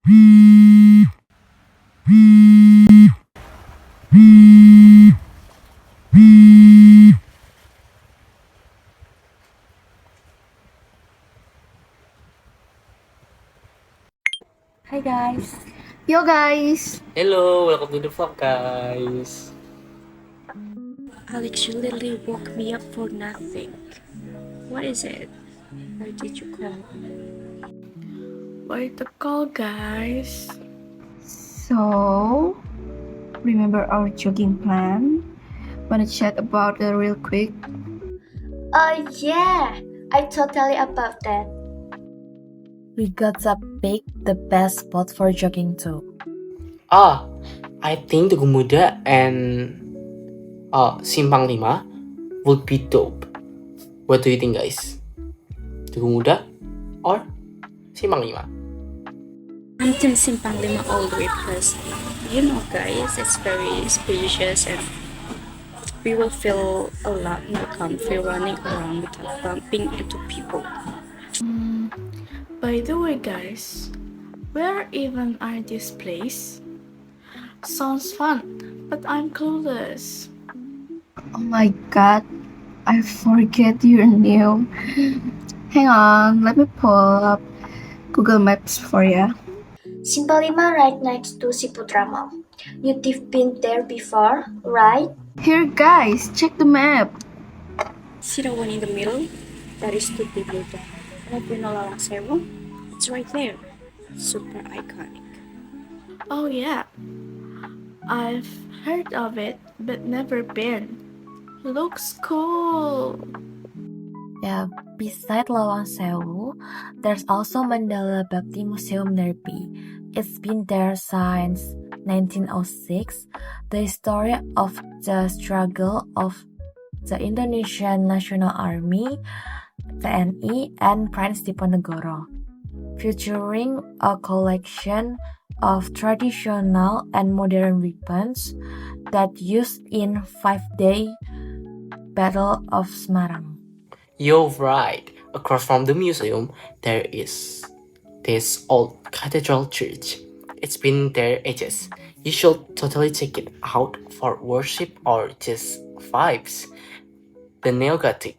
Hi guys. Yo guys! Hello, welcome to the vlog, guys. Alex, you literally woke me up for nothing. What is it? Why did you call? Why the call guys? So, remember our jogging plan? Wanna chat about it real quick? Oh yeah, I totally about that. We gotta pick the best spot for jogging too. I think Tugu Muda and Simpang 5 would be dope. What do you think, guys? Tugu Muda or Simpang 5? I'm Team Simpang Lima all the way because, guys, it's very spacious and we will feel a lot more comfy running around without bumping into people. By the way guys, where even are this place? Sounds fun, but I'm clueless. Oh my god, I forget your name. Hang on, let me pull up Google Maps for ya. Simpang Lima right next to Ciputra Mall. You've been there before, right? Here guys, check the map. See the one in the middle? That is Tugu Muda. And if you know Lawang Sewu, it's right there. Super iconic. Oh yeah, I've heard of it, but never been. Looks cool. Yeah, beside Lawang Sewu, there's also Mandala Bhakti Museum nearby. It's been there since 1906. The story of the struggle of the Indonesian National Army, TNI, and Prince Diponegoro, featuring a collection of traditional and modern weapons that used in 5-day Battle of Semarang. You're right. Across from the museum, there is this old cathedral church. It's been there ages. You should totally check it out for worship or just vibes. The neo-Gothic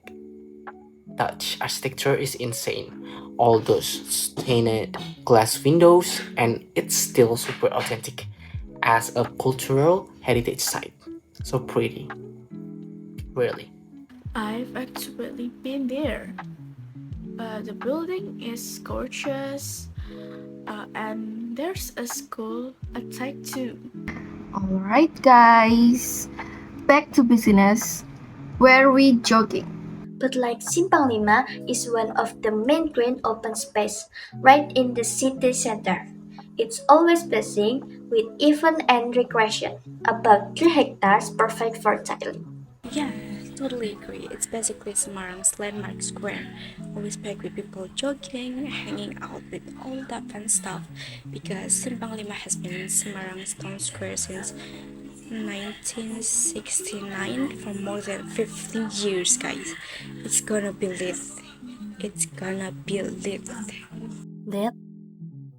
Dutch architecture is insane. All those stained glass windows, and it's still super authentic as a cultural heritage site. So pretty. Really. I've actually been there. The building is gorgeous, and there's a school attack too. Alright, guys, back to business. Where we jogging? But like Simpang Lima is one of the main green open space right in the city center. It's always buzzing with event and recreation. About 3 hectares perfect for tiling. Yeah, totally agree. It's basically Semarang's landmark square. Always packed with people jogging, hanging out with all that fun stuff. Because Simpang Lima has been Semarang's town square since 1969 for more than 15 years, guys. It's gonna be lit. It's gonna be lit. Lit?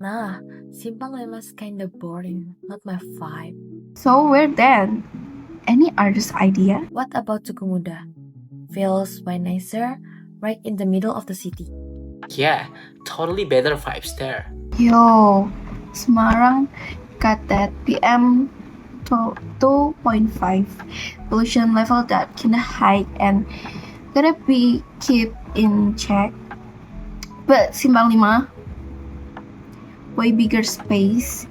Nah, Simpang Lima's kinda boring, not my vibe. So where then? Any artist idea? What about Tugu Muda? Feels way nicer, right in the middle of the city. Yeah, totally better vibes there. Yo, Semarang got that PM 2.5 pollution level that kinda high and gotta be kept in check. But Simpang Lima, way bigger space,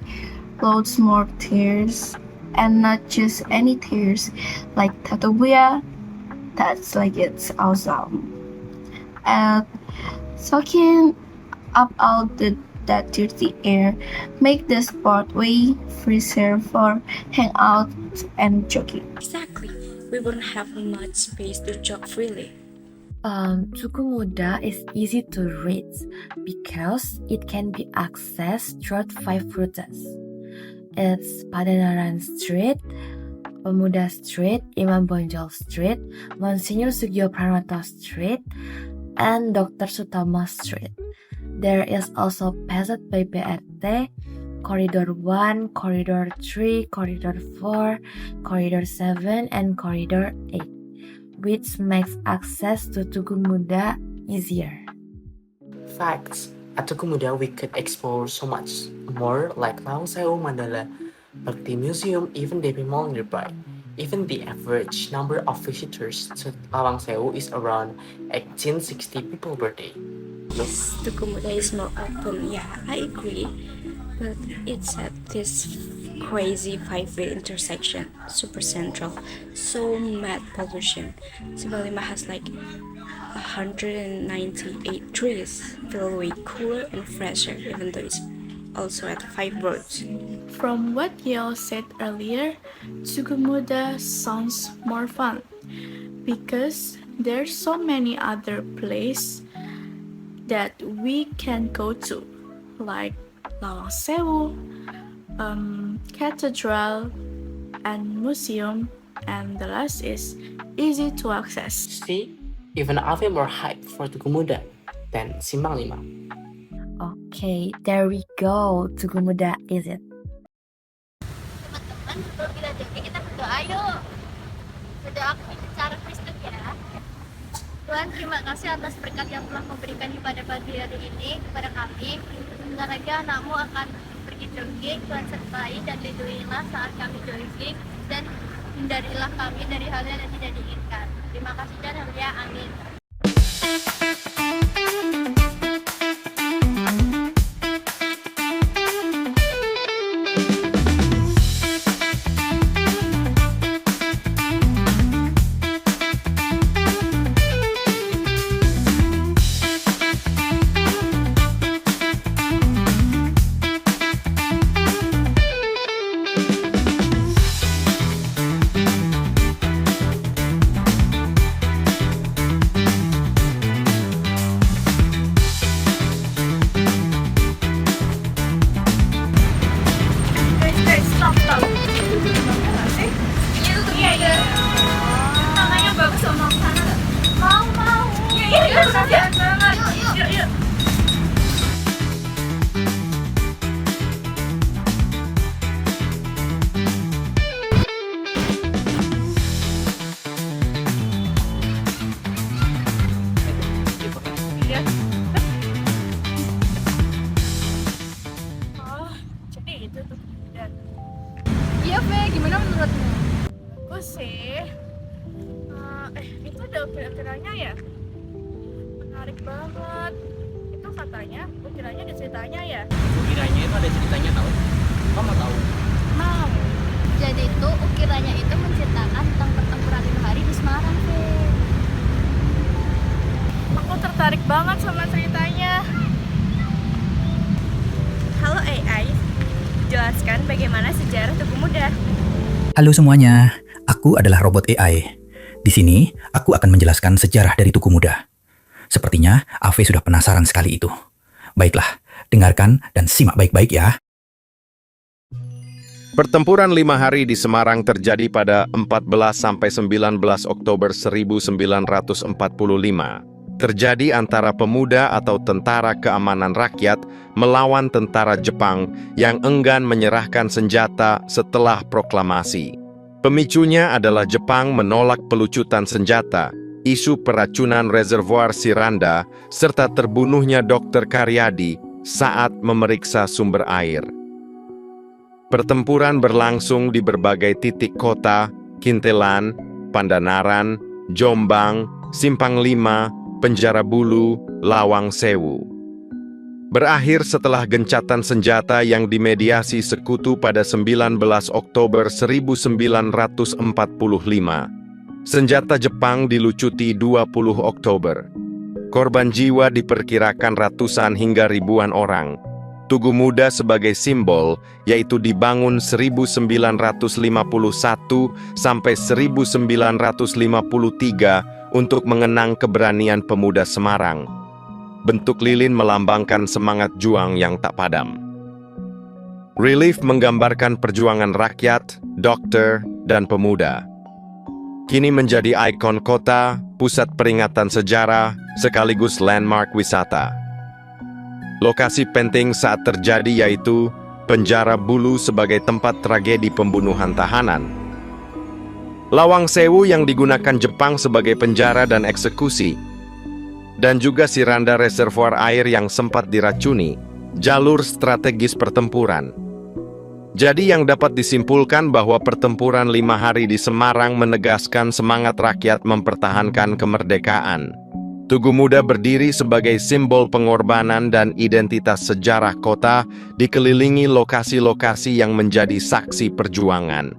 loads more tiers, and not just any tiers like Tatobuya. That's like it's awesome. And soaking up all that dirty air make the spot way freezer for hangout and jogging. Exactly. We wouldn't have much space to jog freely. Tugu Muda is easy to reach because it can be accessed through 5 routes. It's Padanaran Street, Pemuda Street, Imam Bonjol Street, Monsignor Sugio Pranoto Street, and Dr. Sutomo Street. There is also Pesat by BRT, Corridor 1, Corridor 3, Corridor 4, Corridor 7, and Corridor 8, which makes access to Tugu Muda easier. Facts. At Tugu Muda, we could explore so much more, like Lawang Sewu, Mandala, Bhakti Museum, even Devi Mall nearby. Even the average number of visitors to Lawang Sewu is around 1860 people per day. Yes, Tugu Muda is more open. Yeah, I agree. But it's at this crazy five-way intersection, super central, so mad pollution. Simbang Lima has like 198 trees, feel way cooler and fresher, even though it's also at 5 roads. From what y'all said earlier, Tugu Muda sounds more fun because there's so many other places that we can go to, like Lawang Sewu, cathedral, and museum, and the last is easy to access. See, even I feel more hype for Tugu Muda than Simbang Lima. Okay, there we go. Tugu Muda is it. Teman-teman, sebelum kita jogging, kita berdoa yuk. Berdoa secara Kristen ya. Tuhan, terima kasih atas berkat yang telah memberikan pada pagi hari ini kepada kami. Sebentar lagi anakmu akan pergi jogging. Tuhan sertai dan lindungilah saat kami jogging, dan hindarilah kami dari hal-hal yang tidak diinginkan. Terima kasih dan haleluya, amin. Iya, Fe, gimana menurutmu? Bagus sih. Itu ada ukir-ukirannya ya? Menarik banget. Itu katanya, ukirannya ada ceritanya ya? Ukirannya itu ada ceritanya tahu? Kamu tahu? Mau. Jadi itu ukirannya itu menceritakan tentang pertempuran 5 hari di Semarang, Fe. Aku tertarik banget sama ceritanya. Halo AI, jelaskan bagaimana sejarah Tugu Muda. Halo semuanya, aku adalah robot AI. Di sini, aku akan menjelaskan sejarah dari Tugu Muda. Sepertinya, Ave sudah penasaran sekali itu. Baiklah, dengarkan dan simak baik-baik ya. Pertempuran 5 hari di Semarang terjadi pada 14–19 Oktober 1945. Terjadi antara pemuda atau tentara keamanan rakyat melawan tentara Jepang yang enggan menyerahkan senjata setelah proklamasi. Pemicunya adalah Jepang menolak pelucutan senjata, isu peracunan reservoir Siranda, serta terbunuhnya Dr. Karyadi saat memeriksa sumber air. Pertempuran berlangsung di berbagai titik kota, Kintelan, Pandanaran, Jombang, Simpang Lima, Penjara Bulu, Lawang Sewu. Berakhir setelah gencatan senjata yang dimediasi sekutu pada 19 Oktober 1945. Senjata Jepang dilucuti 20 Oktober. Korban jiwa diperkirakan ratusan hingga ribuan orang. Tugu Muda sebagai simbol, yaitu dibangun 1951 sampai 1953 untuk mengenang keberanian pemuda Semarang. Bentuk lilin melambangkan semangat juang yang tak padam. Relief menggambarkan perjuangan rakyat, dokter, dan pemuda. Kini menjadi ikon kota, pusat peringatan sejarah, sekaligus landmark wisata. Lokasi penting saat terjadi yaitu penjara Bulu sebagai tempat tragedi pembunuhan tahanan. Lawang Sewu yang digunakan Jepang sebagai penjara dan eksekusi, dan juga Siranda reservoir air yang sempat diracuni, jalur strategis pertempuran. Jadi yang dapat disimpulkan bahwa pertempuran 5 hari di Semarang menegaskan semangat rakyat mempertahankan kemerdekaan. Tugu Muda berdiri sebagai simbol pengorbanan dan identitas sejarah kota, dikelilingi lokasi-lokasi yang menjadi saksi perjuangan.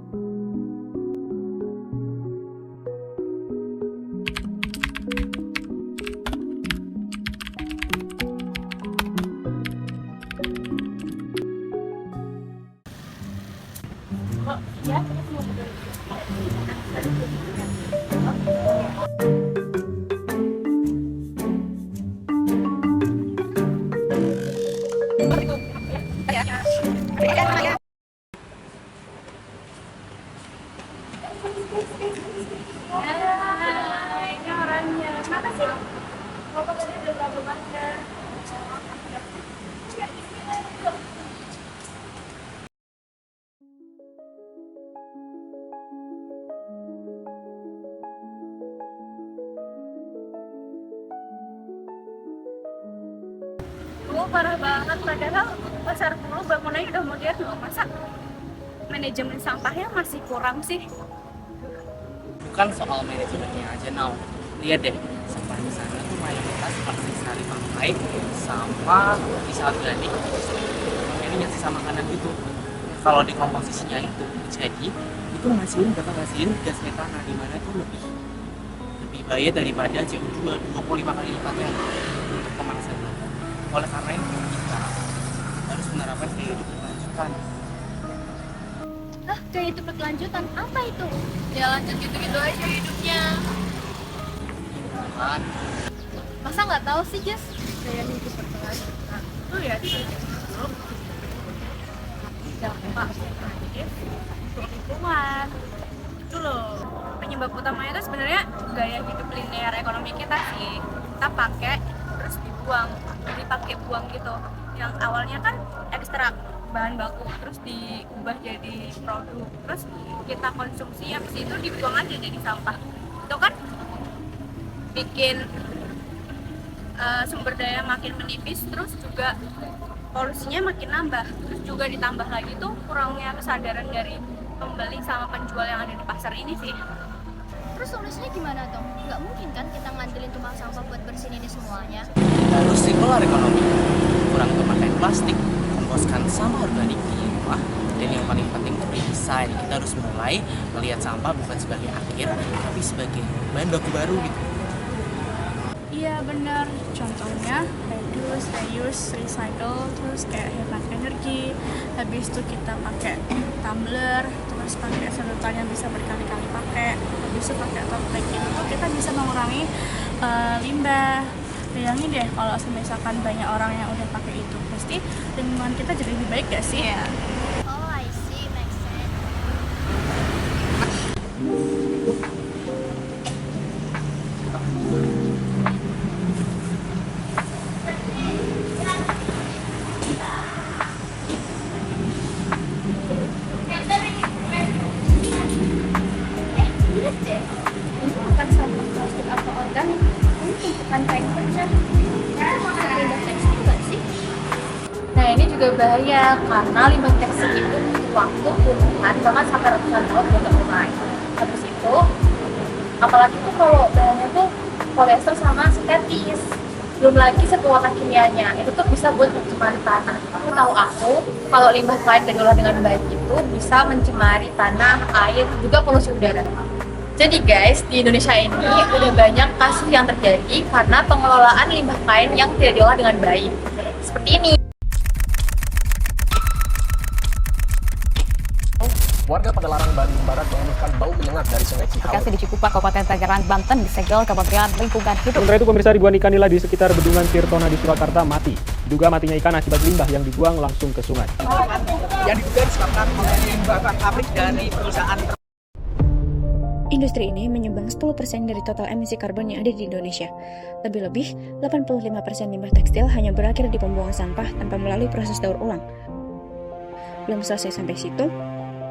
Parah banget, padahal pasar Bulu bangunannya udah modern loh. Masa manajemen sampahnya masih kurang sih? Bukan soal manajemennya aja, Nau. Lihat deh, sampah di sana tuh mayoritas plastik sekali pakai, sampah bisa organik, ini yang sisa makanan gitu. Kalau di komposisinya itu, jadi itu bakal ngasihin gas metana, di mana tuh lebih bahaya daripada CO2 25 kali lipatnya untuk pemanasan. Oleh karena itu kita harus menerapkan gaya hidup berkelanjutan. Gaya hidup berkelanjutan? Apa itu? Ya lanjut gitu-gitu aja hidupnya. Kan? Masa nggak tahu sih, Jess? Gaya hidup berkelanjutan itu ya hidup dampak negatif untuk lingkungan. Itu loh. Penyebab utamanya itu sebenarnya gaya hidup linear ekonomi kita sih. Kita pakai terus dibuang, jadi pakai buang gitu. Yang awalnya kan ekstrak bahan baku terus diubah jadi produk, terus kita konsumsi, habis itu dibuang aja jadi sampah. Itu kan bikin sumber daya makin menipis, terus juga polusinya makin nambah. Terus juga ditambah lagi tuh kurangnya kesadaran dari pembeli sama penjual yang ada di pasar ini sih. Terus solusinya gimana dong? Nggak mungkin kan kita ngandelin tukang sampah buat bersihin ini semuanya? Harus circular ekonomi, kurang pemakaian plastik, komposkan sampah organik di rumah, dan yang paling penting itu redesign. Kita harus mulai melihat sampah bukan sebagai akhir, tapi sebagai bahan baku baru gitu. Iya benar, contohnya reduce, reuse, recycle, terus kayak hemat energi. Habis itu kita pakai tumbler, terus pakai sedotan yang bisa berkali-kali pakai. Habis itu pakai tote bag itu kita bisa mengurangi limbah. Bayangin deh kalau misalkan banyak orang yang udah pakai itu, pasti lingkungan kita jadi lebih baik gak sih? Iya. Oh, I see, makes sense. Bukan sampah plastik atau organik, ini tumpukan kain pecah. Limbah tekstil nggak sih? Nah ini juga bahaya karena limbah tekstil itu butuh waktu puluhan bahkan sampai ratusan tahun buat terurai. Habis itu, apalagi tuh kalau bahannya tuh polyester sama sintetis, belum lagi zat pewarna kimianya, itu tuh bisa buat mencemari tanah. Tahu aku, kalau limbah kain gak diolah dengan baik itu bisa mencemari tanah, air, juga polusi udara. Jadi guys, di Indonesia ini udah banyak kasus yang terjadi karena pengelolaan limbah kain yang tidak diolah dengan baik. Seperti ini. Warga Padalarang, Bandung Barat mengeluhkan bau menyengat dari Sungai Cihaur. Lokasi di Cikupa, Kabupaten Tangerang, Banten disegel Kementerian Lingkungan Hidup. Sementara itu pemirsa, ribuan ikan nila di sekitar bendungan Tirtona di Surakarta mati. Diduga matinya ikan akibat limbah yang dibuang langsung ke sungai. Yang diduga disebabkan oleh limbah pabrik dari perusahaan. Industri ini menyumbang 10% dari total emisi karbon yang ada di Indonesia. Lebih-lebih, 85% limbah tekstil hanya berakhir di pembuangan sampah tanpa melalui proses daur ulang. Belum selesai sampai situ,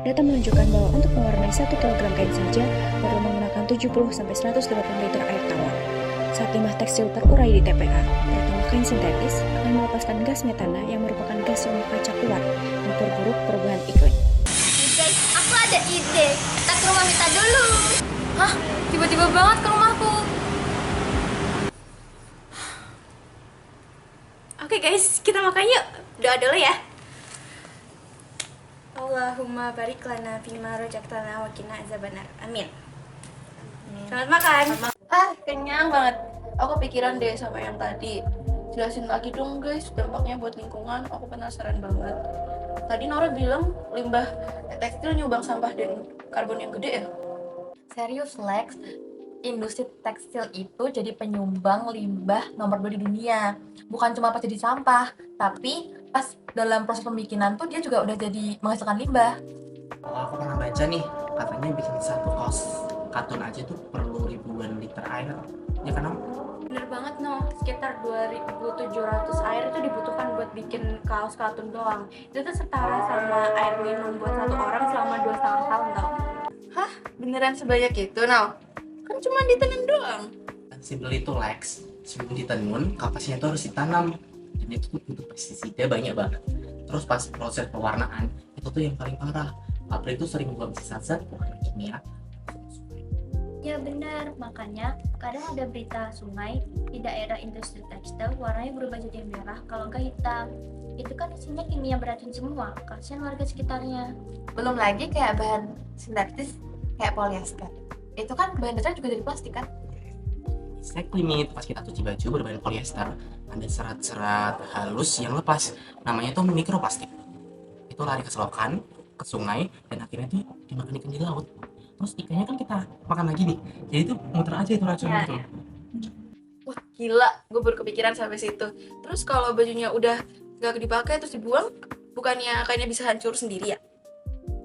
data menunjukkan bahwa untuk mewarnai 1 kg kain saja perlu menggunakan 70-180 liter air tawar. Saat limbah tekstil terurai di TPA, terutama kain sintetis, akan melepaskan gas metana yang merupakan gas rumah kaca kuat yang memperburuk perubahan iklim. Guys, aku ada ide. Kita ke rumah Mita dulu. Hah? Tiba-tiba banget ke rumahku. Oke guys, kita makan yuk. Doa dulu ya. Allahumma barik lana fima rojaktana wa qina azabannar. Amin. Selamat makan. Kenyang banget. Aku pikiran deh sama yang tadi. Jelasin lagi dong guys, dampaknya buat lingkungan. Aku penasaran banget. Tadi Nora bilang limbah tekstil nyumbang sampah dan karbon yang gede ya? Serius Lex, industri tekstil itu jadi penyumbang limbah nomor 2 di dunia. Bukan cuma pas jadi sampah, tapi pas dalam proses pembikinan tuh dia juga udah jadi menghasilkan limbah. Kalau aku pernah baca nih, katanya bikin satu kaos katun aja tuh perlu ribuan liter air. Ya kan, Om? Bener banget, no. Sekitar 2.700 air itu dibutuhkan buat bikin kaos katun doang. Itu tuh setara sama air minum buat satu orang selama 2,5 tahun, tau. Hah? Beneran sebanyak itu, Nau? Kan cuma ditanam doang. Simpel itu Lex, sebelum ditanam, kapasnya itu harus ditanam. Dan itu tuh butuh pestisida banyak banget. Terus pas proses pewarnaan, itu tuh yang paling parah. Pabrik itu sering buang sisa zat pewarna kimia. Ya benar, makanya kadang ada berita sungai di daerah industri tekstil warnanya berubah jadi merah kalau enggak hitam. Itu kan isinya kimia beracun semua, kasihan warga sekitarnya. Belum lagi kayak bahan sintetis kayak polyester. Itu kan bahan dasarnya juga dari plastik kan? Exactly, nih pas kita cuci baju berbahan polyester, ada serat-serat halus yang lepas. Namanya tuh mikroplastik. Itu lari ke selokan, ke sungai, dan akhirnya tuh dimakan ikan di laut. Terus ikannya kan kita makan lagi nih, jadi tuh muter aja itu racunnya tuh. Wah gila, gue baru kepikiran sampai situ. Terus kalau bajunya udah gak dipakai terus dibuang, bukannya kayaknya bisa hancur sendiri ya?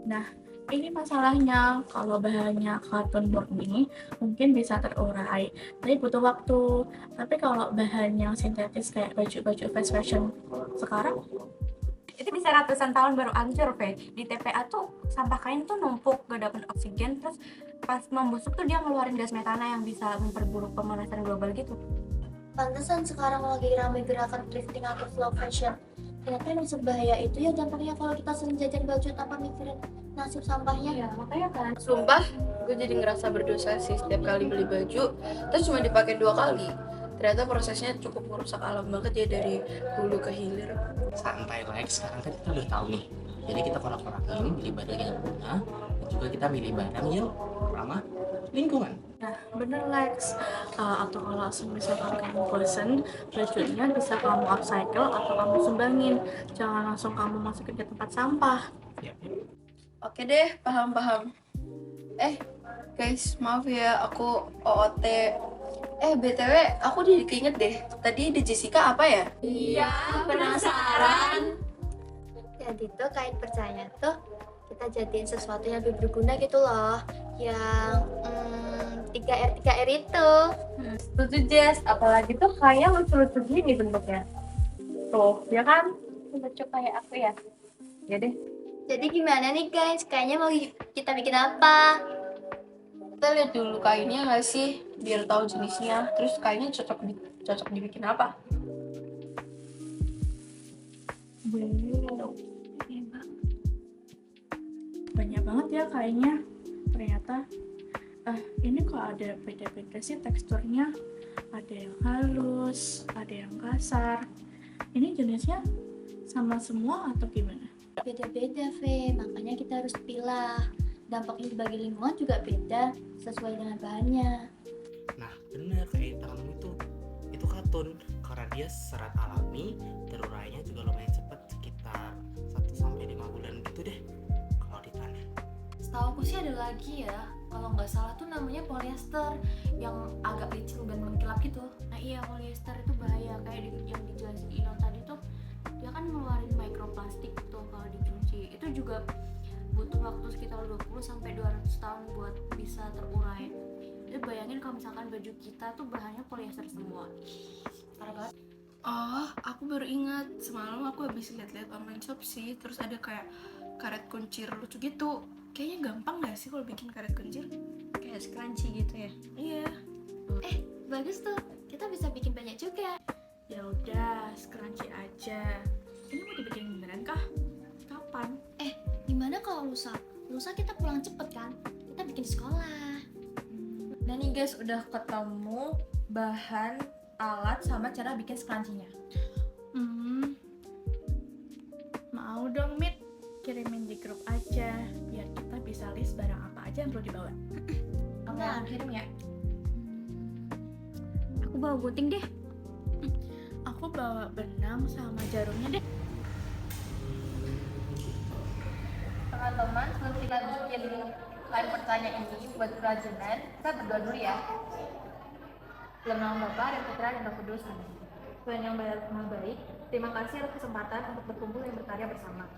Nah, ini masalahnya kalau bahannya katun murni mungkin bisa terurai, tapi butuh waktu. Tapi kalau bahan yang sintetis kayak baju-baju fast fashion sekarang, itu bisa ratusan tahun baru hancur, Fe. Di TPA tuh sampah kain tuh numpuk, gak dapet oksigen, terus pas membusuk tuh dia ngeluarin gas metana yang bisa memperburuk pemanasan global gitu. Pantesan sekarang lagi ramai gerakan thrifting atau slow fashion. Ternyata emang sebahaya itu ya dampaknya kalau kita sering jajan baju tanpa mikirin nasib sampahnya. Ya, makanya kan. Sumpah, gue jadi ngerasa berdosa sih setiap kali beli baju, terus cuma dipakai 2 kali. Ternyata prosesnya cukup merusak alam banget ya dari hulu ke hilir. Santai Lex, sekarang kan kita udah tahu nih. Jadi kita korak-korakin milih barang yang guna, dan juga kita milih barang yang ramah lingkungan. Nah, bener Lex. Atau kalau misalkan kamu bosen, bajunya bisa kamu upcycle atau kamu sumbangin. Jangan langsung kamu masukin ke tempat sampah. Oke deh, paham-paham. Guys, maaf ya, aku OOT. BTW, aku jadi keinget deh, tadi di Jessica apa ya? Iya, penasaran. Jadi tuh kain percaya tuh kita jadiin sesuatu yang lebih berguna gitu loh. Yang 3R itu. Setuju, Jess. Apalagi tuh kayak lucu-lucu gini bentuknya. Tuh, ya kan? Lucu kayak aku ya. Ya deh. Jadi gimana nih guys? Kayaknya mau kita bikin apa? Kita lihat dulu kainnya nggak sih, biar tahu jenisnya. Terus kainnya cocok dibikin apa? Banyak banget ya kayaknya. Ternyata ini kok ada beda-beda sih teksturnya. Ada yang halus, ada yang kasar. Ini jenisnya sama semua atau gimana? Beda-beda, Fe. Makanya kita harus pilah. Dampaknya bagi lingkungan juga beda sesuai dengan bahannya. Nah, bener kayak tangan itu katun karena dia serat alami, terurainya juga lumayan cepat, sekitar 1-5 bulan gitu deh kalau ditanam. Setahu aku sih ada lagi ya, kalau nggak salah tuh namanya polyester yang agak licin dan mengkilap gitu. Nah iya, polyester itu bahaya, kayak yang dijelasin Ino tadi tuh, dia kan ngeluarin mikroplastik tuh kalau dicuci. Itu juga butuh waktu sekitar 20-200 tahun buat bisa terurai. Jadi bayangin kalau misalkan baju kita tuh bahannya polyester semua. Parah banget. Oh, aku baru ingat, semalam aku habis lihat-lihat online shop sih, terus ada kayak karet kuncir lucu gitu. Kayaknya gampang gak sih kalau bikin karet kuncir? Kayak scrunchie gitu ya. Iya. Bagus tuh, kita bisa bikin banyak juga. Ya udah, scrunchie aja. Ini mau dibikin beneran kah? Kapan? Gimana kalau lusa? Lusa kita pulang cepet kan? Kita bikin sekolah. Nah nih guys, udah ketemu bahan, alat, sama cara bikin scrunchie-nya. Mau dong, Mit. Kirimin di grup aja, biar kita bisa list barang apa aja yang perlu dibawa. Oke, kirim ya. Aku bawa gunting deh. Aku bawa benang sama jarumnya deh. Teman-teman, sebelum kita bikin kain pertanyaan ini buat kerajinan, kita berdoa dulu ya. Dalam nama Bapa dan Putra dan Roh Kudus. Amin. Tuhan yang maha baik, terima kasih atas kesempatan untuk berkumpul dan berkarya bersama.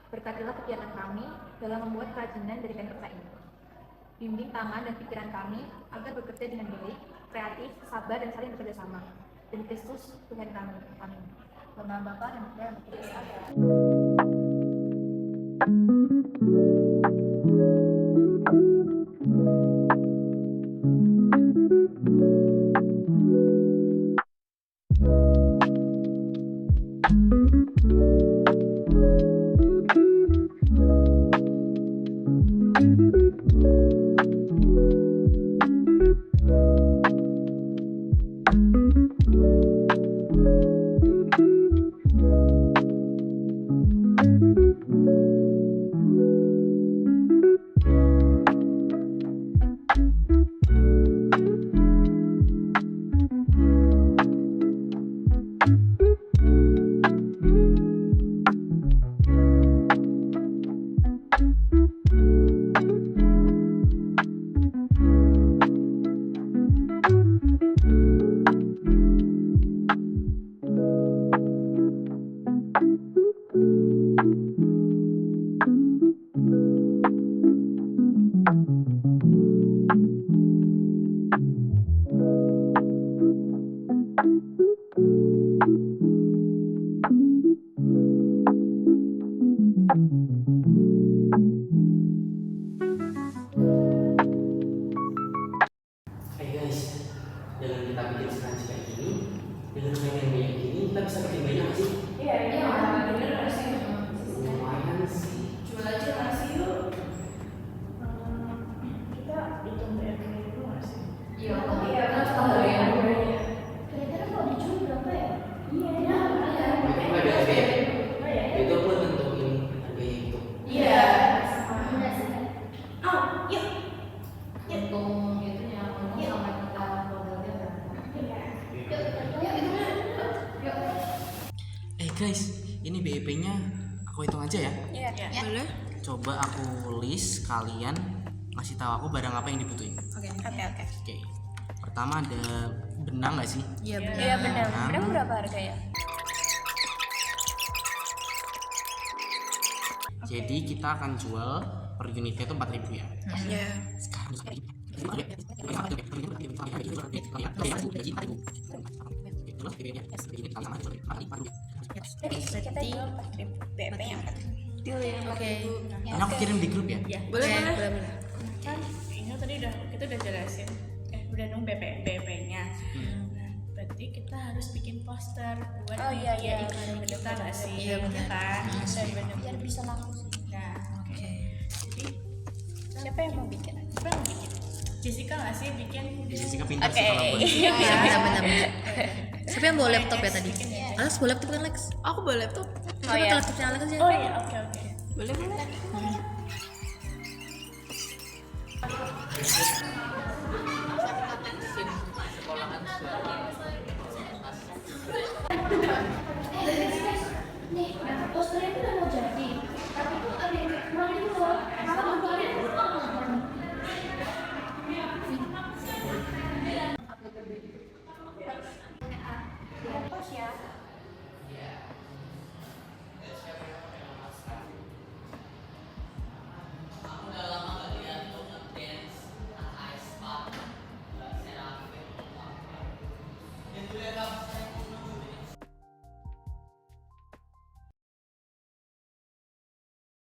Berkatilah kegiatan kami dalam membuat kerajinan dari kain perca ini. Bimbing tangan dan pikiran kami agar bekerja dengan baik, kreatif, sabar, dan saling bekerja sama. Demi Kristus, Tuhan kami. Amin. Dalam nama Bapa dan Putra dan Roh Kudus. Amin. Hey guys, dengan kita bikin scrunchie kayak gini, dengan kain yang kayak gini, kita bisa bikin banyak nggak sih? Iya, bener nggak sih? Lumayan sih. Jual aja nggak sih yuk? Kita bikin BRT dulu nggak sih? Iya, kita harus tahu ya. Kira-kira kalau dijual berapa ya? Iya. Itu nggak ada harga ya? Itu aku tentuin harganya itu. Iya. Untung itunya, untung sama kita modalnya berapa? Guys, ini BEP-nya aku hitung aja ya. Iya. Boleh? Coba aku list, kalian ngasih tahu aku barang apa yang dibutuhin. Oke. Oke. Pertama ada benang nggak sih? Iya benar. Benang berapa harganya? Jadi kita akan jual per unitnya itu 4.000 ya. Iya. Kita jual 4.000 BP-nya. Deal ya. Oke. Ini aku kirim di grup ya. Boleh. Kan ini tadi kita udah jelasin. Udah nung BP-nya. Nah, berarti kita harus bikin poster buat iklan kita nggak sih? Iya benar. Kan? Biar bisa laku sih. Nah, oke. Jadi siapa yang mau bikin? Jessica nggak sih bikin? Jessica pintar sih kalau buat. Iya benar. Siapa yang bawa laptop ya tadi? Alex bawa laptop kan Lex? Aku bawa laptop. Coba ke laptopnya Alex aja. Oh iya, oke. Boleh.